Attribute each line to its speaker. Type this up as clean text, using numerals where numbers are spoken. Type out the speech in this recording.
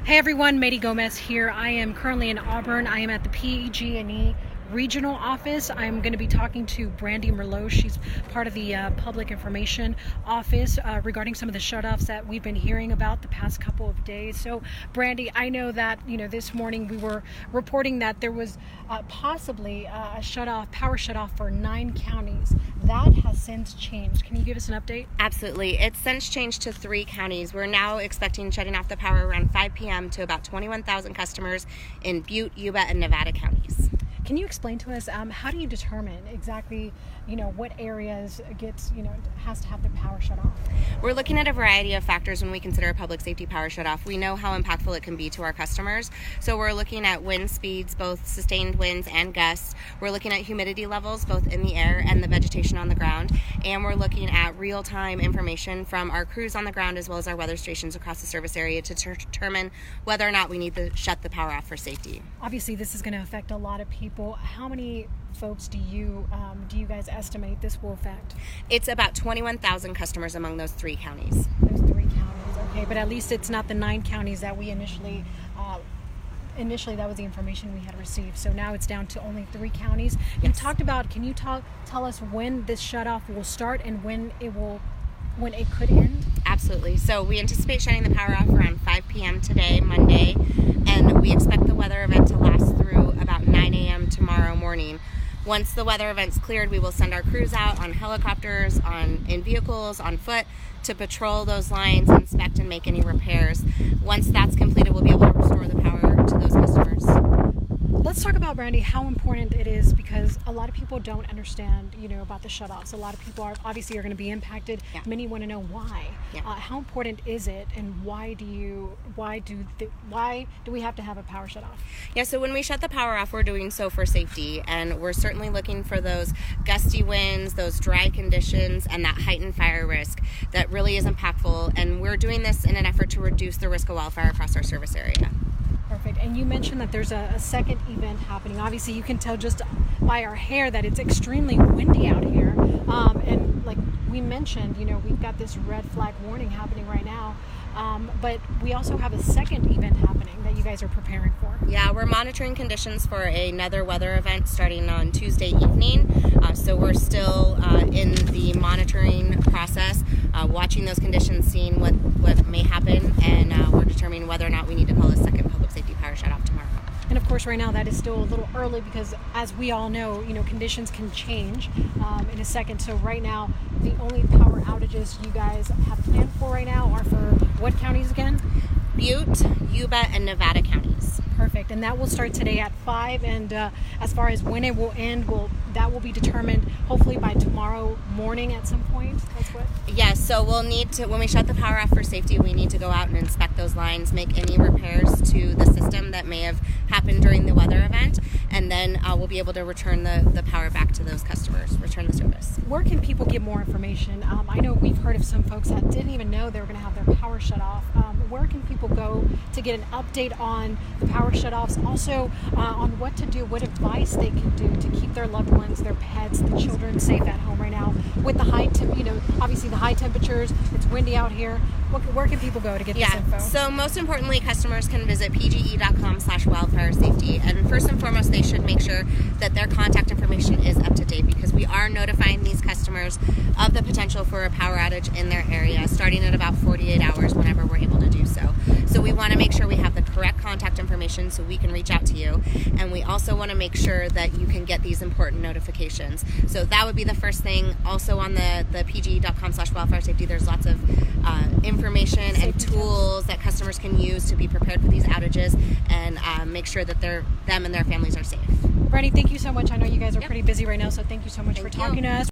Speaker 1: Hey everyone, Mady Gomez here. I am currently in Auburn. I am at the PG&E regional office. I'm going to be talking to Brandy Merlot. She's part of the public information office regarding some of the shutoffs that we've been hearing about the past couple of days. So Brandy, I know that this morning we were reporting that there was possibly a power shutoff for 9 counties. That has since changed. Can you give us an update?
Speaker 2: Absolutely. It's since changed to 3 counties. We're now expecting shutting off the power around 5 p.m. to about 21,000 customers in Butte, Yuba, and Nevada counties.
Speaker 1: Can you explain to us how do you determine exactly what areas has to have the power shut off?
Speaker 2: We're looking at a variety of factors when we consider a public safety power shutoff. We know how impactful it can be to our customers, so we're looking at wind speeds, both sustained winds and gusts. We're looking at humidity levels, both in the air and the vegetation on the ground, and we're looking at real-time information from our crews on the ground as well as our weather stations across the service area to determine whether or not we need to shut the power off for safety.
Speaker 1: Obviously, this is going to affect a lot of people. How many folks do you guys estimate this will affect?
Speaker 2: It's about 21,000 customers among those 3 counties.
Speaker 1: Those 3 counties, okay, but at least it's not the 9 counties that we initially that was the information we had received. So now it's down to only 3 counties.
Speaker 2: Yes.
Speaker 1: You talked about. Can you tell us when this shutoff will start and when it could end?
Speaker 2: Absolutely. So we anticipate shutting the power off around 5 p.m. today, Monday, and we expect the weather event to last through about 9 a.m. tomorrow morning. Once the weather event's cleared, we will send our crews out on helicopters, in vehicles, on foot, to patrol those lines, inspect and make any repairs. Once that's completed, we'll be able to restore the power to those customers.
Speaker 1: Let's talk about, Brandy, how important it is, because a lot of people don't understand, about the shutoffs. A lot of people are going to be impacted.
Speaker 2: Yeah.
Speaker 1: Many want to know why.
Speaker 2: Yeah.
Speaker 1: How important is it, and why do we have to have a power shutoff?
Speaker 2: Yeah, so when we shut the power off, we're doing so for safety, and we're certainly looking for those gusty winds, those dry conditions, and that heightened fire risk that really is impactful, and we're doing this in an effort to reduce the risk of wildfire across our service area.
Speaker 1: Perfect. And you mentioned that there's a second event happening. Obviously, you can tell just by our hair that it's extremely windy out here. And like we mentioned, we've got this red flag warning happening right now. But we also have a second event happening that you guys are preparing for.
Speaker 2: Yeah, we're monitoring conditions for another weather event starting on Tuesday evening. So we're still in the monitoring process, watching those conditions, seeing what may happen, and we're determining whether or not we need to call a second public safety power shutoff tomorrow.
Speaker 1: And of course, right now that is still a little early because, as we all know, conditions can change in a second. So right now, the only power outages you guys have planned for right now are for what counties again?
Speaker 2: Butte, Yuba, and Nevada counties.
Speaker 1: Perfect. And that will start today at 5. And as far as when it will end, that will be determined hopefully by tomorrow morning at some point. That's what?
Speaker 2: Yes. So we'll need to, when we shut the power off for safety, we need to go out and inspect those lines, make any repairs to the system that may have happened during the weather event, and then we'll be able to return the power back to those customers, return the service.
Speaker 1: Where can people get more information? I know we've heard of some folks that didn't even know they were going to have their power shut off. Where can people go to get an update on the power shutoffs? Also, on what to do, what advice they can do to keep their loved ones, their pets, the children safe at home right now with the obviously the high temperatures. It's windy out here. Where can people go to get this info?
Speaker 2: So most importantly, customers can visit pge.com/wildfire safety, and first and foremost, they should make sure that their contact information is up to date, because we are notifying these customers of the potential for a power outage in their area, starting at about 48 hours whenever we're able to do so. So we want to make sure we have the correct contact information so we can reach out to you, and we also want to make sure that you can get these important notifications. So that would be the first thing. Also on the pge.com/wildfire safety, there's lots of information and tools that customers can use to be prepared for these outages and make sure that them and their families are safe.
Speaker 1: Brandy, thank you so much. I know you guys are pretty busy right now, so thank you so much for talking to us.